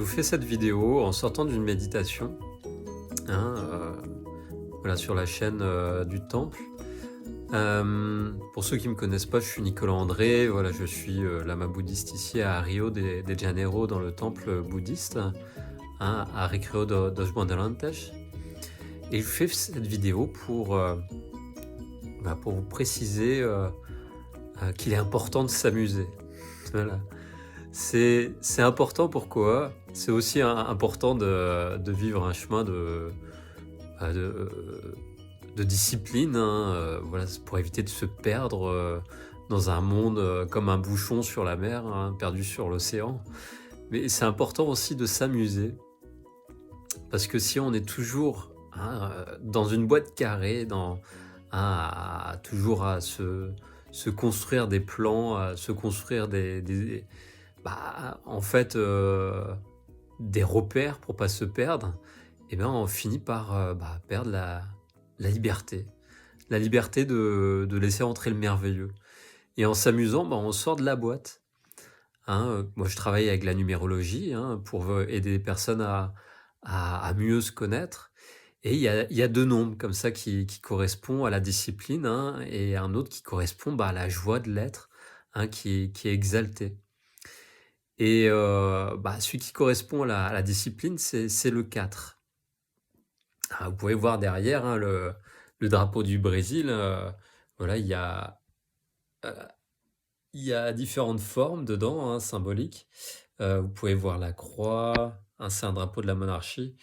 vous fais cette vidéo en sortant d'une méditation, hein, voilà, sur la chaîne du Temple. Pour ceux qui ne me connaissent pas, je suis Nicolas André, voilà, je suis lama bouddhiste ici à Rio de Janeiro, dans le temple bouddhiste, à Recreio dos Bandeirantes. Et je fais cette vidéo pour vous préciser qu'il est important de s'amuser. Voilà. C'est important, pourquoi? C'est aussi important de vivre un chemin bah, de discipline, voilà, pour éviter de se perdre dans un monde comme un bouchon sur la mer, perdu sur l'océan. Mais c'est important aussi de s'amuser, parce que si on est toujours dans une boîte carrée, toujours à se construire des plans, à se construire en fait, des repères pour pas se perdre, et ben on finit par perdre la liberté. La liberté de laisser entrer le merveilleux. Et en s'amusant, on sort de la boîte. Moi, je travaille avec la numérologie pour aider les personnes à mieux se connaître. Et il y a deux nombres comme ça qui correspondent à la discipline, et un autre qui correspond à la joie de l'être, qui est exalté. Et celui qui correspond à la discipline, c'est le 4. Vous pouvez voir derrière le drapeau du Brésil. Voilà, euh, il y a différentes formes dedans, symboliques. Vous pouvez voir la croix, c'est un drapeau de la monarchie,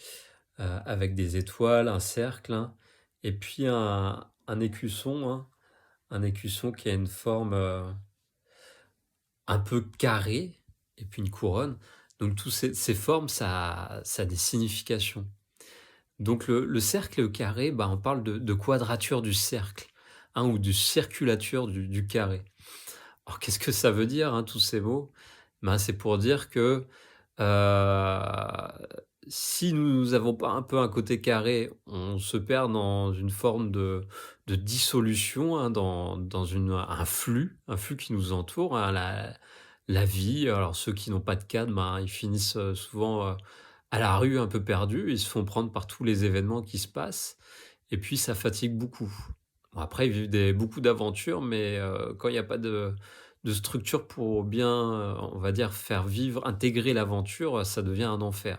avec des étoiles, un cercle, et puis un écusson, un écusson qui a une forme un peu carrée, et puis une couronne. Donc toutes ces formes, ça a des significations. Donc le cercle et le carré, on parle de quadrature du cercle, ou de circulature du carré. Alors qu'est-ce que ça veut dire, tous ces mots? C'est pour dire que euh, si nous n'avons pas un peu un côté carré, on se perd dans une forme de dissolution, un flux qui nous entoure, la vie. Alors ceux qui n'ont pas de cadre, ils finissent souvent à la rue, un peu perdus. Ils se font prendre par tous les événements qui se passent, et puis ça fatigue beaucoup. Bon, après, ils vivent beaucoup d'aventures, mais quand il n'y a pas de structure pour bien, on va dire, faire vivre, intégrer l'aventure, ça devient un enfer.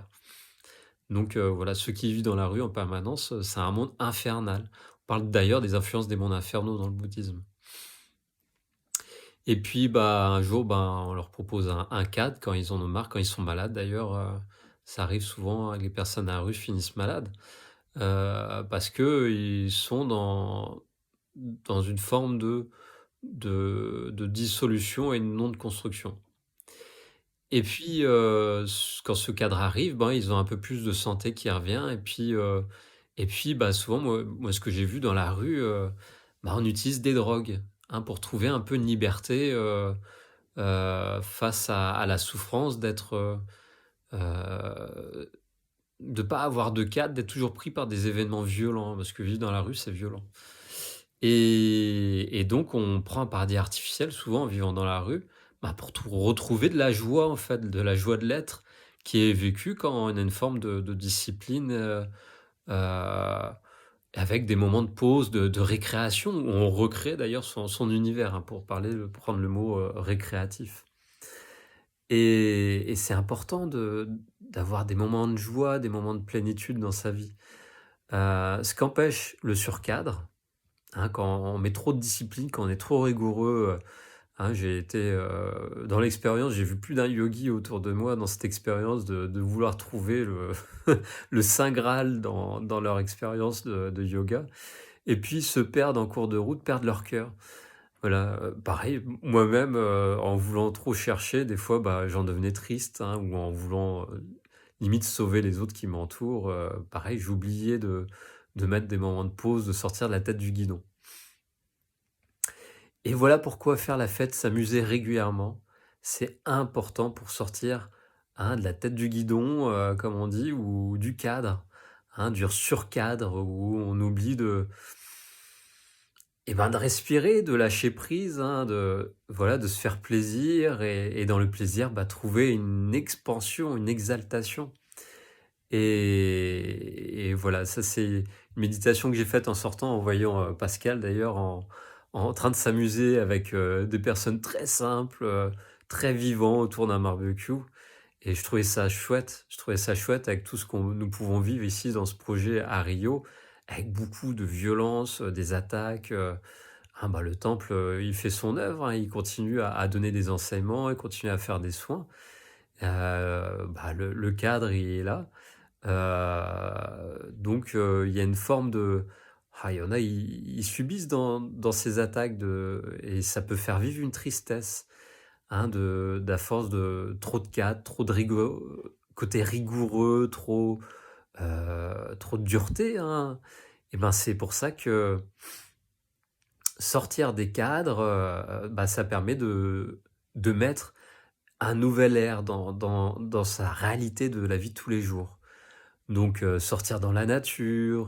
Donc voilà, ceux qui vivent dans la rue en permanence, c'est un monde infernal. On parle d'ailleurs des influences des mondes infernaux dans le bouddhisme. Et puis un jour, on leur propose un cadre quand ils en ont marre, quand ils sont malades d'ailleurs. Ça arrive souvent, les personnes à la rue finissent malades, parce qu'ils sont dans une forme de dissolution et non de construction. Et puis, quand ce cadre arrive, ils ont un peu plus de santé qui revient, et puis souvent, moi, ce que j'ai vu dans la rue, on utilise des drogues, pour trouver un peu une liberté, face à la souffrance de pas avoir de cadre, d'être toujours pris par des événements violents, parce que vivre dans la rue, c'est violent. Et donc on prend un paradis artificiel, souvent en vivant dans la rue, pour retrouver de la joie, en fait, de la joie de l'être, qui est vécue quand on a une forme de discipline, heu, avec des moments de pause, de récréation, où on recrée d'ailleurs son univers, pour prendre le mot récréatif. Et c'est important d'avoir des moments de joie, des moments de plénitude dans sa vie. Ce qu'empêche le surcadre, quand on met trop de discipline, quand on est trop rigoureux. J'ai été dans l'expérience, j'ai vu plus d'un yogi autour de moi dans cette expérience de vouloir trouver le saint Graal dans leur expérience de yoga, et puis se perdre en cours de route, perdre leur cœur. Voilà, pareil, moi-même, en voulant trop chercher, des fois, j'en devenais triste, ou en voulant limite sauver les autres qui m'entourent. Pareil, j'oubliais de mettre des moments de pause, de sortir de la tête du guidon. Et voilà pourquoi faire la fête, s'amuser régulièrement, c'est important pour sortir, de la tête du guidon, comme on dit, ou du cadre, du surcadre, où on oublie et ben, de respirer, de lâcher prise, hein, voilà, de se faire plaisir et dans le plaisir, bah, trouver une expansion, une exaltation. Et voilà, ça c'est une méditation que j'ai faite en sortant, en voyant, Pascal d'ailleurs en train de s'amuser avec, des personnes très simples, très vivants autour d'un barbecue et je trouvais ça chouette. Je trouvais ça chouette avec tout ce qu'on nous pouvons vivre ici dans ce projet à Rio, avec beaucoup de violence, des attaques, bah, le temple, il fait son œuvre, hein, il continue à donner des enseignements, il continue à faire des soins. Bah, le cadre, il est là. Donc il y a une forme de il y en a, ils subissent dans ces attaques et ça peut faire vivre une tristesse, hein, d'à force de trop de cadres, trop de côté rigoureux, trop de dureté, hein. Et ben, c'est pour ça que sortir des cadres, bah, ça permet de mettre un nouvel air dans sa réalité de la vie de tous les jours. Donc sortir dans la nature,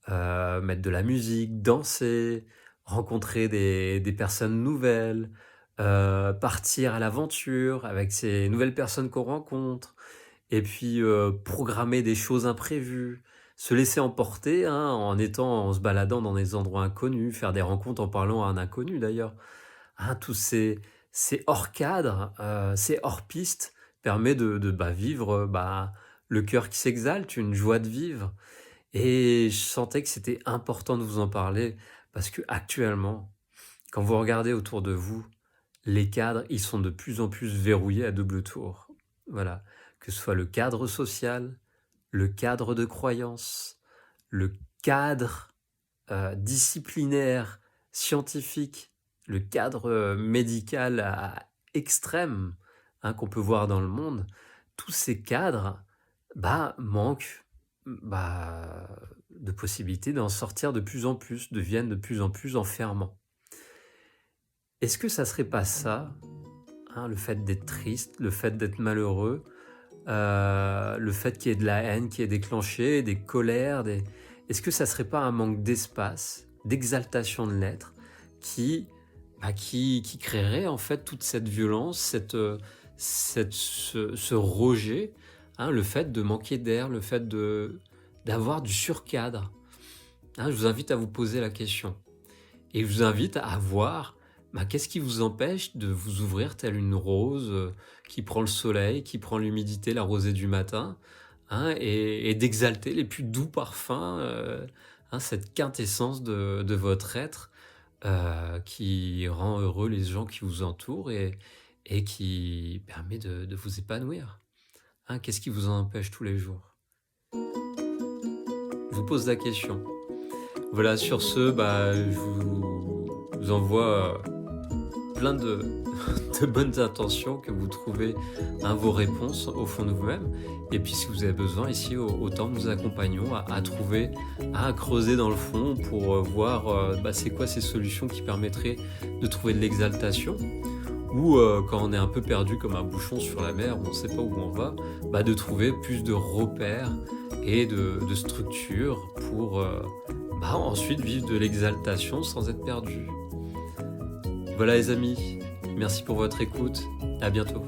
mettre de la musique, danser, rencontrer des personnes nouvelles, partir à l'aventure avec ces nouvelles personnes qu'on rencontre et puis, programmer des choses imprévues, se laisser emporter, hein, en se baladant dans des endroits inconnus, faire des rencontres en parlant à un inconnu d'ailleurs. Hein, tous ces hors cadre, ces hors piste permet bah, vivre, bah, le cœur qui s'exalte, une joie de vivre et je sentais que c'était important de vous en parler parce que actuellement, quand vous regardez autour de vous, les cadres, ils sont de plus en plus verrouillés à double tour. Voilà, que ce soit le cadre social, le cadre de croyance, le cadre disciplinaire, scientifique, le cadre médical extrême, hein, qu'on peut voir dans le monde, tous ces cadres bah, manquent bah, de possibilités d'en sortir de plus en plus, deviennent de plus en plus enfermants. Est-ce que ça serait pas ça, hein, le fait d'être triste, le fait d'être malheureux, le fait qu'il y ait de la haine qui est déclenchée, des colères, est-ce que ça serait pas un manque d'espace, d'exaltation de l'être qui créerait en fait toute cette violence, ce rejet, hein, le fait de manquer d'air, le fait d'avoir du surcadre, hein, je vous invite à vous poser la question et je vous invite à voir qu'est-ce qui vous empêche de vous ouvrir telle une rose qui prend le soleil, qui prend l'humidité, la rosée du matin, hein, et d'exalter les plus doux parfums, hein, cette quintessence de votre être qui rend heureux les gens qui vous entourent et qui permet de vous épanouir. Hein, qu'est-ce qui vous en empêche tous les jours? Je vous pose la question. Voilà, sur ce, je vous envoie plein de bonnes intentions, que vous trouvez, hein, vos réponses au fond de vous-même. Et puis si vous avez besoin, ici au Temple, nous accompagnons à trouver, à creuser dans le fond pour voir c'est quoi ces solutions qui permettraient de trouver de l'exaltation. Ou quand on est un peu perdu comme un bouchon sur la mer, on ne sait pas où on va, de trouver plus de repères et de structures pour ensuite vivre de l'exaltation sans être perdu. Voilà les amis, merci pour votre écoute, à bientôt.